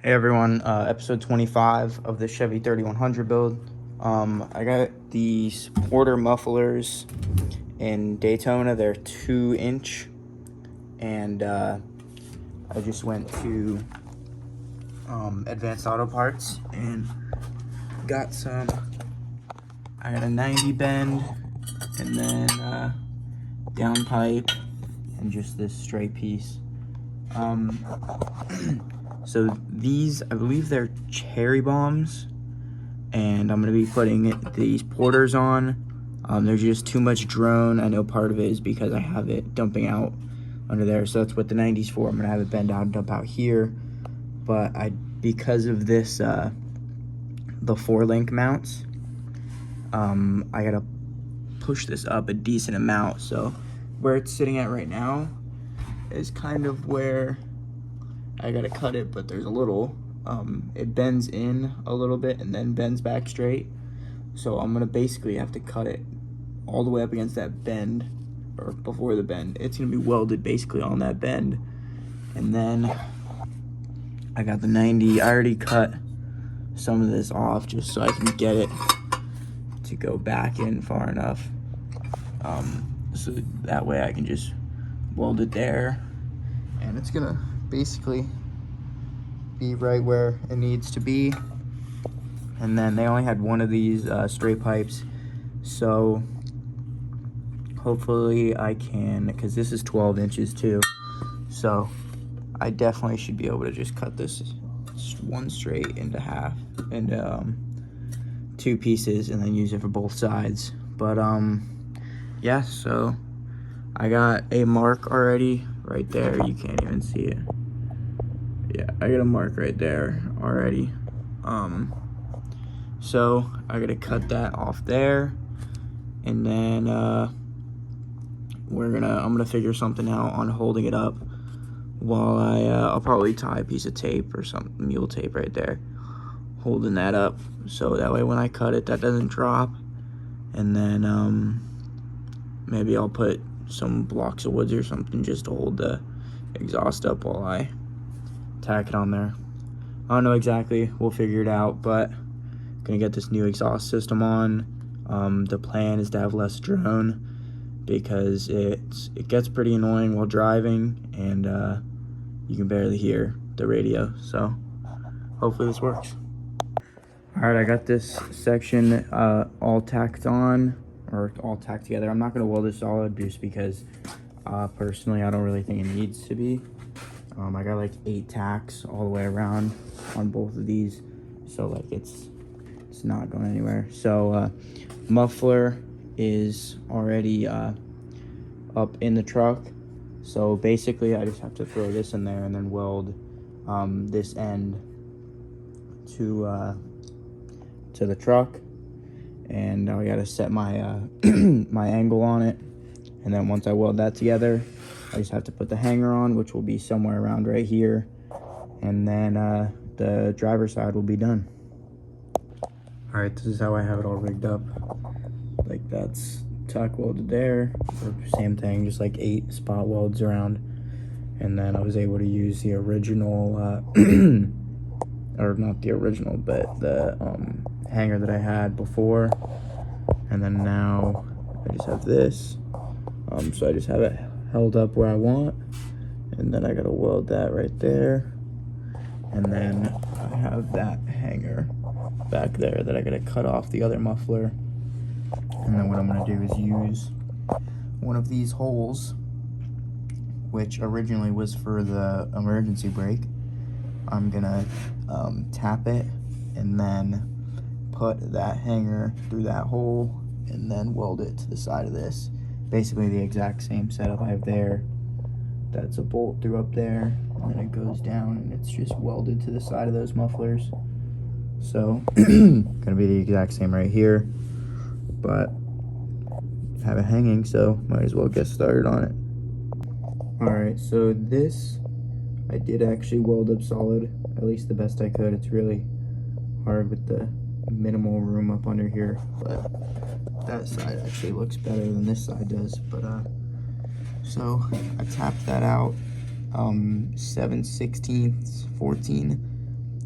Hey everyone, episode 25 of the Chevy 3100 build. I got these Porter mufflers in Daytona. They're 2-inch, and I just went to Advanced Auto Parts and got some. I got a 90 bend, and then down pipe, and just this straight piece. So these, I believe they're cherry bombs, and I'm going to be putting these porters on. There's just too much drone. I know part of it is because I have it dumping out under there, so that's what the 90's for. I'm going to have it bend out and dump out here, but because of this, the 4-link mounts, I got to push this up a decent amount. So where it's sitting at right now is kind of where I gotta cut it, but there's a little, it bends in a little bit and then bends back straight. So I'm gonna basically have to cut it all the way up against that bend, or before the bend. It's gonna be welded basically on that bend. And then I got the 90, I already cut some of this off just so I can get it to go back in far enough. So that way I can just weld it there, and it's gonna basically be right where it needs to be. And then they only had one of these straight pipes, so hopefully I can, because this is 12 inches too, so I definitely should be able to just cut this one straight into half, into 2 pieces, and then use it for both sides. But yeah, so I got a mark already right there. You can't even see it. Yeah, I got a mark right there already. So I gotta cut that off there, and then I'm gonna figure something out on holding it up while I'll probably tie a piece of tape or some mule tape right there, holding that up, so that way when I cut it, that doesn't drop. And then maybe I'll put some blocks of wood or something just to hold the exhaust up while I tack it on there. I don't know exactly, we'll figure it out, but gonna get this new exhaust system on. The plan is to have less drone because it gets pretty annoying while driving, and you can barely hear the radio, so hopefully this works. Alright, I got this section all tacked on, or all tacked together. I'm not gonna weld it solid just because personally I don't really think it needs to be. I got like 8 tacks all the way around on both of these, so like it's not going anywhere. So muffler is already up in the truck, so basically I just have to throw this in there and then weld this end to the truck, and I gotta set my my angle on it, and then once I weld that together, I just have to put the hanger on, which will be somewhere around right here, and then the driver's side will be done. All right, this is how I have it all rigged up. Like, that's tack welded there, or same thing, just like 8 spot welds around. And then I was able to use the original, or not the original, but the hanger that I had before. And then now I just have this. So I just have it held up where I want, and then I gotta weld that right there, and then I have that hanger back there that I gotta cut off the other muffler. And then what I'm gonna do is use one of these holes, which originally was for the emergency brake. I'm gonna tap it and then put that hanger through that hole and then weld it to the side of this. Basically the exact same setup I have there. That's a bolt through up there, and then it goes down, and it's just welded to the side of those mufflers. So gonna be the exact same right here, but have it hanging, so might as well get started on it. All right, so this I did actually weld up solid, at least the best I could. It's really hard with the minimal room up under here, but that side actually looks better than this side does. But so I tapped that out 7/16 14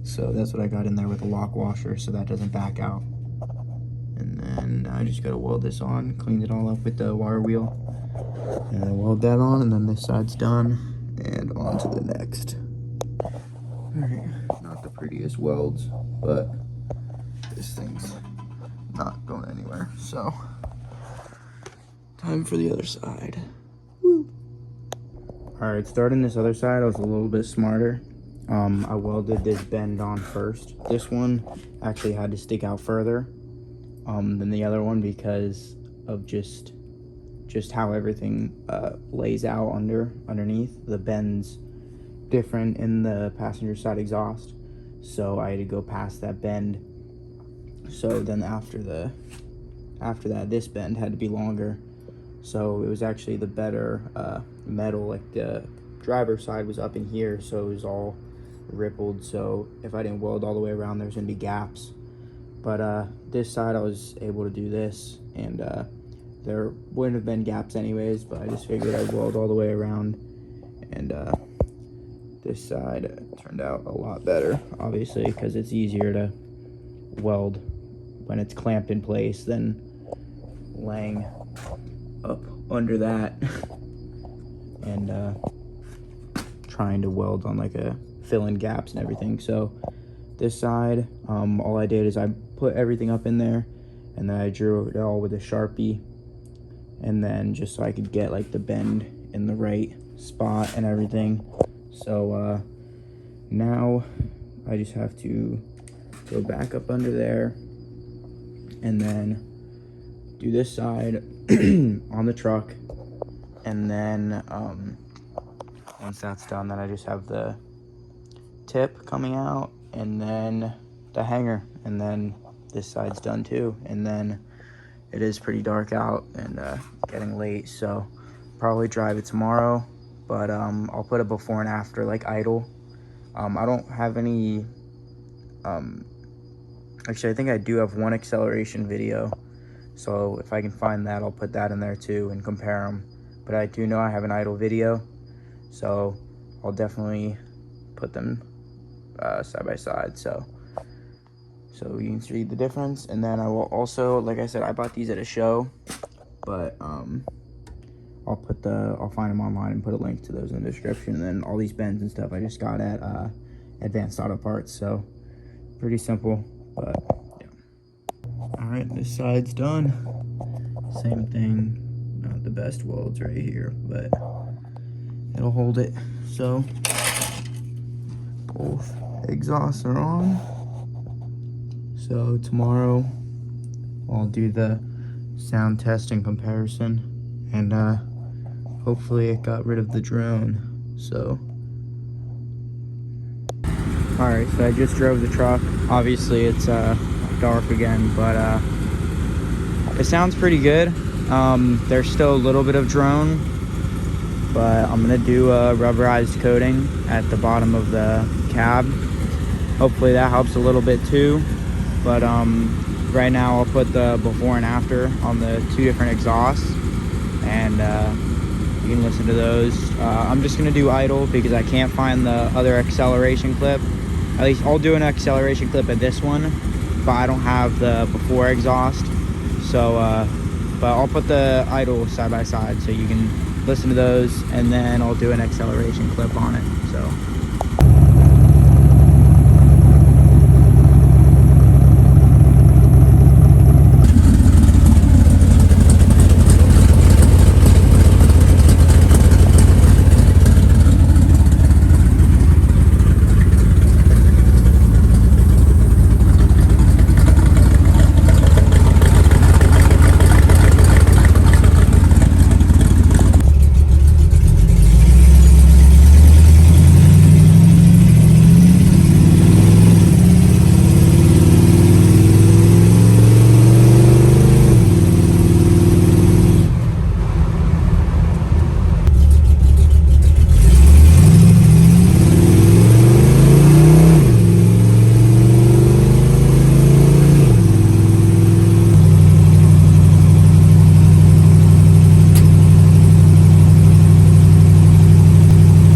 So that's what I got in there with a lock washer so that doesn't back out. And then I just gotta weld this on, cleaned it all up with the wire wheel. And then weld that on, and then this side's done. And on to the next. Alright, not the prettiest welds, but this thing's not going anywhere. So, time for the other side. Woo! Alright, starting this other side, I was a little bit smarter. I welded this bend on first. This one actually had to stick out further than the other one because of just how everything lays out underneath. The bend's different in the passenger side exhaust, so I had to go past that bend. So then after that, this bend had to be longer. So it was actually the better metal. Like the driver's side was up in here, so it was all rippled. So if I didn't weld all the way around, there's gonna be gaps. But this side I was able to do this, and there wouldn't have been gaps anyways, but I just figured I'd weld all the way around. And this side turned out a lot better, obviously, because it's easier to weld when it's clamped in place than laying up under that and trying to weld on like a fill in gaps and everything. So this side, all I did is I put everything up in there, and then I drew it all with a Sharpie, and then just so I could get like the bend in the right spot and everything. So now I just have to go back up under there and then do this side on the truck, and then once that's done, then I just have the tip coming out and then the hanger, and then this side's done too. And then it is pretty dark out and getting late, so probably drive it tomorrow. But I'll put a before and after, like idle. I don't have any actually I think I do have one acceleration video, so if I can find that, I'll put that in there too and compare them. But I do know I have an idle video, so I'll definitely put them side by side, so you can see the difference. And then I will also, like I said, I bought these at a show, but I'll find them online and put a link to those in the description. And then all these bends and stuff I just got at Advanced Auto Parts, so pretty simple. But yeah. All right, this side's done. Same thing, not the best welds right here, but it'll hold it. So both exhausts are on. So tomorrow I'll do the sound test and comparison, and hopefully it got rid of the drone. So all right, so I just drove the truck. Obviously it's dark again, but it sounds pretty good. There's still a little bit of drone, but I'm gonna do a rubberized coating at the bottom of the cab. Hopefully that helps a little bit too. But right now I'll put the before and after on the two different exhausts, and you can listen to those. I'm just gonna do idle because I can't find the other acceleration clip. At least I'll do an acceleration clip at this one, but I don't have the before exhaust. So but I'll put the idle side by side so you can listen to those, and then I'll do an acceleration clip on it. So